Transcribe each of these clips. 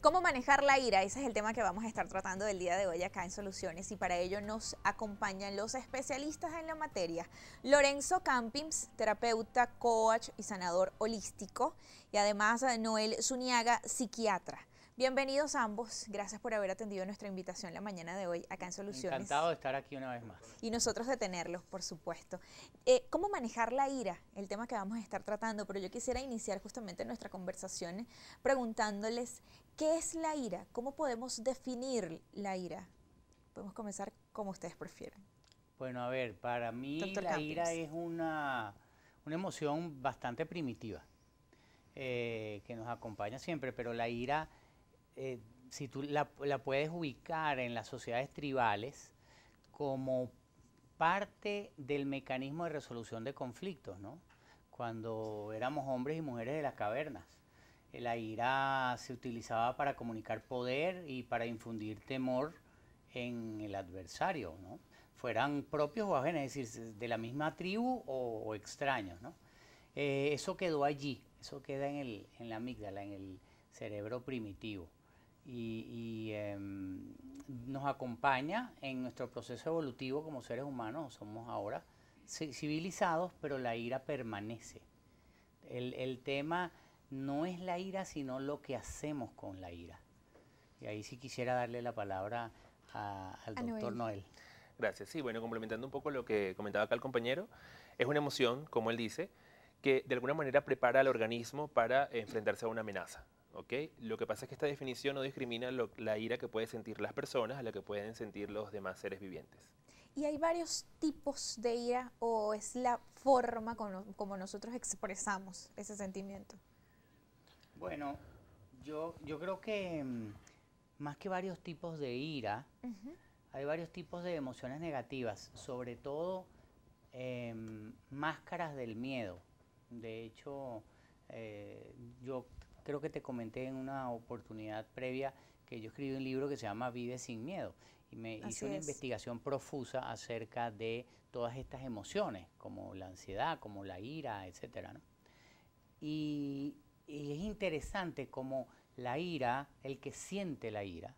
¿Cómo manejar la ira? Ese es el tema que vamos a estar tratando del día de hoy acá en Soluciones y para ello nos acompañan los especialistas en la materia. Lorenzo Campins, terapeuta, coach y sanador holístico, y además Noel Zuniaga, psiquiatra. Bienvenidos ambos, gracias por haber atendido nuestra invitación la mañana de hoy acá en Soluciones. Encantado de estar aquí una vez más. Y nosotros de tenerlos, por supuesto. ¿Cómo manejar la ira? El tema que vamos a estar tratando, pero yo quisiera iniciar justamente nuestra conversación preguntándoles, ¿qué es la ira? ¿Cómo podemos definir la ira? Podemos comenzar como ustedes prefieran. Bueno, a ver, para mí Doctor la ira Campins. es una emoción bastante primitiva, que nos acompaña siempre, pero la ira, si tú la puedes ubicar en las sociedades tribales como parte del mecanismo de resolución de conflictos, ¿no? Cuando éramos hombres y mujeres de las cavernas, la ira se utilizaba para comunicar poder y para infundir temor en el adversario, ¿no? Fueran propios o ajenos, es decir, de la misma tribu o extraños, ¿no? Eso quedó allí, eso queda en la amígdala, en el cerebro primitivo. Nos acompaña en nuestro proceso evolutivo como seres humanos. Somos ahora civilizados, pero la ira permanece. El tema no es la ira, sino lo que hacemos con la ira. Y ahí sí quisiera darle la palabra al doctor Noel. Gracias. Sí, bueno, complementando un poco lo que comentaba acá el compañero, es una emoción, como él dice, que de alguna manera prepara al organismo para enfrentarse a una amenaza. ¿Okay? Lo que pasa es que esta definición no discrimina la ira que pueden sentir las personas a la que pueden sentir los demás seres vivientes. ¿Y hay varios tipos de ira o es la forma como nosotros expresamos ese sentimiento? Bueno, yo creo que más que varios tipos de ira, hay varios tipos de emociones negativas, sobre todo máscaras del miedo. De hecho, yo creo que te comenté en una oportunidad previa que yo escribí un libro que se llama Vive sin miedo y me hice una investigación profusa acerca de todas estas emociones, como la ansiedad, como la ira, etcétera, ¿no? Y es interesante como la ira, el que siente la ira,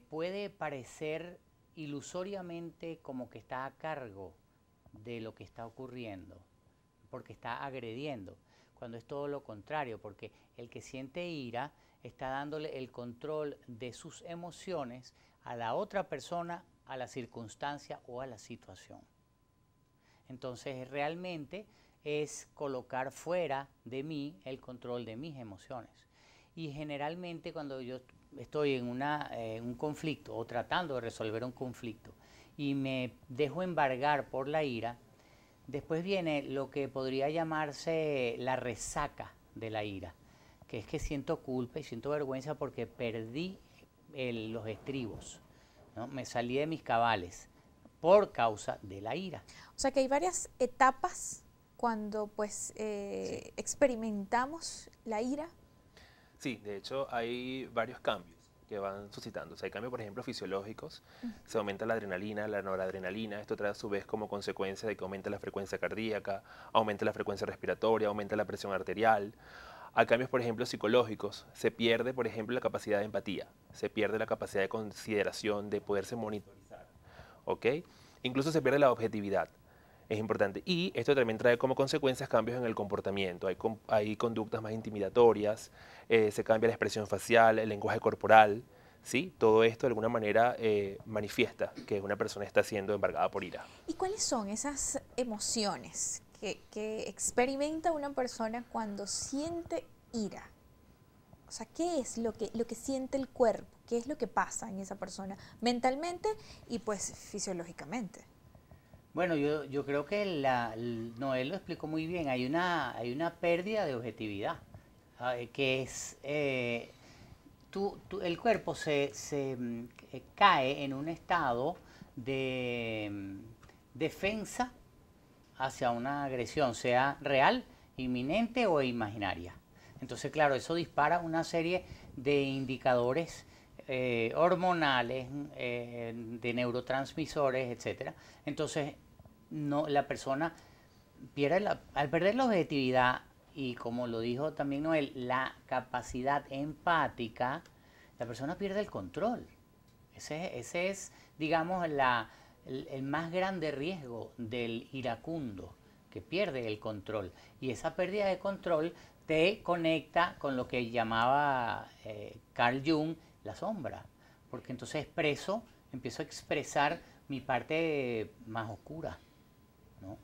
puede parecer ilusoriamente como que está a cargo de lo que está ocurriendo, porque está agrediendo, cuando es todo lo contrario, porque el que siente ira está dándole el control de sus emociones a la otra persona, a la circunstancia o a la situación. Entonces realmente es colocar fuera de mí el control de mis emociones. Y generalmente cuando yo estoy en un conflicto o tratando de resolver un conflicto y me dejo embargar por la ira, después viene lo que podría llamarse la resaca de la ira, que es que siento culpa y siento vergüenza porque perdí los estribos, ¿no? Me salí de mis cabales por causa de la ira. O sea que hay varias etapas cuando pues Sí. experimentamos la ira. Sí, de hecho hay varios cambios que van suscitando. O sea, hay cambios, por ejemplo, fisiológicos. Se aumenta la adrenalina, la noradrenalina. Esto trae a su vez como consecuencia de que aumenta la frecuencia cardíaca, aumenta la frecuencia respiratoria, aumenta la presión arterial. Hay cambios, por ejemplo, psicológicos. Se pierde, por ejemplo, la capacidad de empatía. Se pierde la capacidad de consideración, de poderse monitorizar. ¿Ok? Incluso se pierde la objetividad. Es importante. Y esto también trae como consecuencias cambios en el comportamiento. Hay conductas más intimidatorias, se cambia la expresión facial, el lenguaje corporal, ¿sí? Todo esto de alguna manera manifiesta que una persona está siendo embargada por ira. ¿Y cuáles son esas emociones que experimenta una persona cuando siente ira? O sea, ¿qué es lo que siente el cuerpo? ¿Qué es lo que pasa en esa persona mentalmente y pues fisiológicamente? Bueno, yo creo que Noel lo explicó muy bien. Hay una pérdida de objetividad, que es el cuerpo se cae en un estado de defensa hacia una agresión, sea real, inminente o imaginaria. Entonces, claro, eso dispara una serie de indicadores hormonales, de neurotransmisores, etcétera. Entonces, la persona al perder la objetividad, y como lo dijo también Noel, la capacidad empática, la persona pierde el control. Ese es, digamos, el más grande riesgo del iracundo, que pierde el control. Y esa pérdida de control te conecta con lo que llamaba Carl Jung la sombra, porque entonces empiezo a expresar mi parte más oscura, ¿no?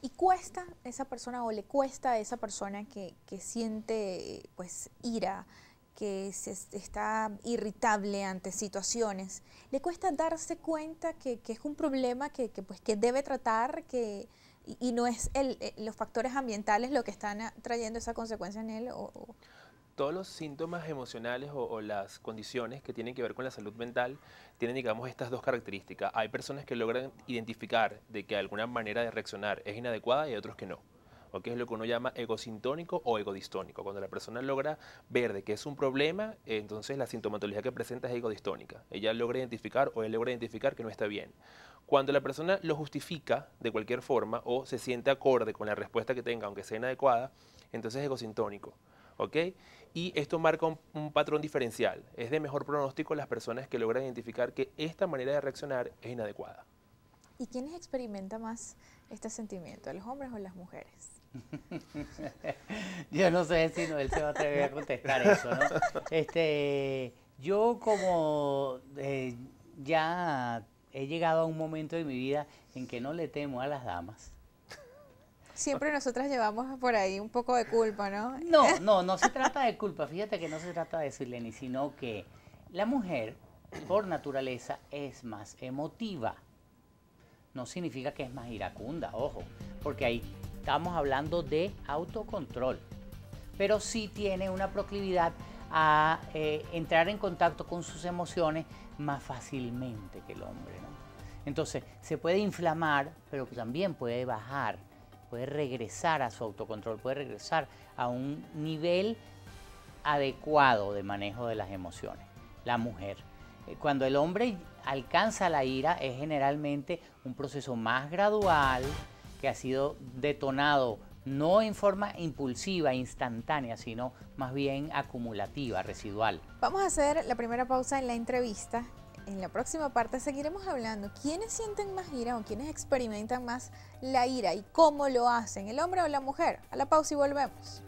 ¿Y cuesta a esa persona o le cuesta a esa persona que siente pues ira, que está irritable ante situaciones, le cuesta darse cuenta que es un problema que debe tratar, y no es los factores ambientales lo que están trayendo esa consecuencia en él? Todos los síntomas emocionales o las condiciones que tienen que ver con la salud mental tienen, digamos, estas dos características. Hay personas que logran identificar de que alguna manera de reaccionar es inadecuada y hay otros que no. ¿Ok? Es lo que uno llama egosintónico o egodistónico. Cuando la persona logra ver de que es un problema, entonces la sintomatología que presenta es egodistónica. Ella logra identificar o él logra identificar que no está bien. Cuando la persona lo justifica de cualquier forma o se siente acorde con la respuesta que tenga, aunque sea inadecuada, entonces es egosintónico. ¿Ok? Y esto marca un patrón diferencial. Es de mejor pronóstico las personas que logran identificar que esta manera de reaccionar es inadecuada. ¿Y quiénes experimentan más este sentimiento, los hombres o las mujeres? Yo no sé si Noel se va a atrever a contestar eso, ¿no? Yo como ya he llegado a un momento de mi vida en que no le temo a las damas. Siempre nosotras llevamos por ahí un poco de culpa, ¿no? No se trata de culpa, fíjate que no se trata de eso, Ileni, sino que la mujer, por naturaleza, es más emotiva. No significa que es más iracunda, ojo, porque ahí estamos hablando de autocontrol, pero sí tiene una proclividad a entrar en contacto con sus emociones más fácilmente que el hombre, ¿no? Entonces, se puede inflamar, pero también puede bajar, puede regresar a su autocontrol, puede regresar a un nivel adecuado de manejo de las emociones. La mujer. Cuando el hombre alcanza la ira es generalmente un proceso más gradual que ha sido detonado no en forma impulsiva, instantánea, sino más bien acumulativa, residual. Vamos a hacer la primera pausa en la entrevista. En la próxima parte seguiremos hablando quiénes sienten más ira o quiénes experimentan más la ira y cómo lo hacen, el hombre o la mujer. A la pausa y volvemos.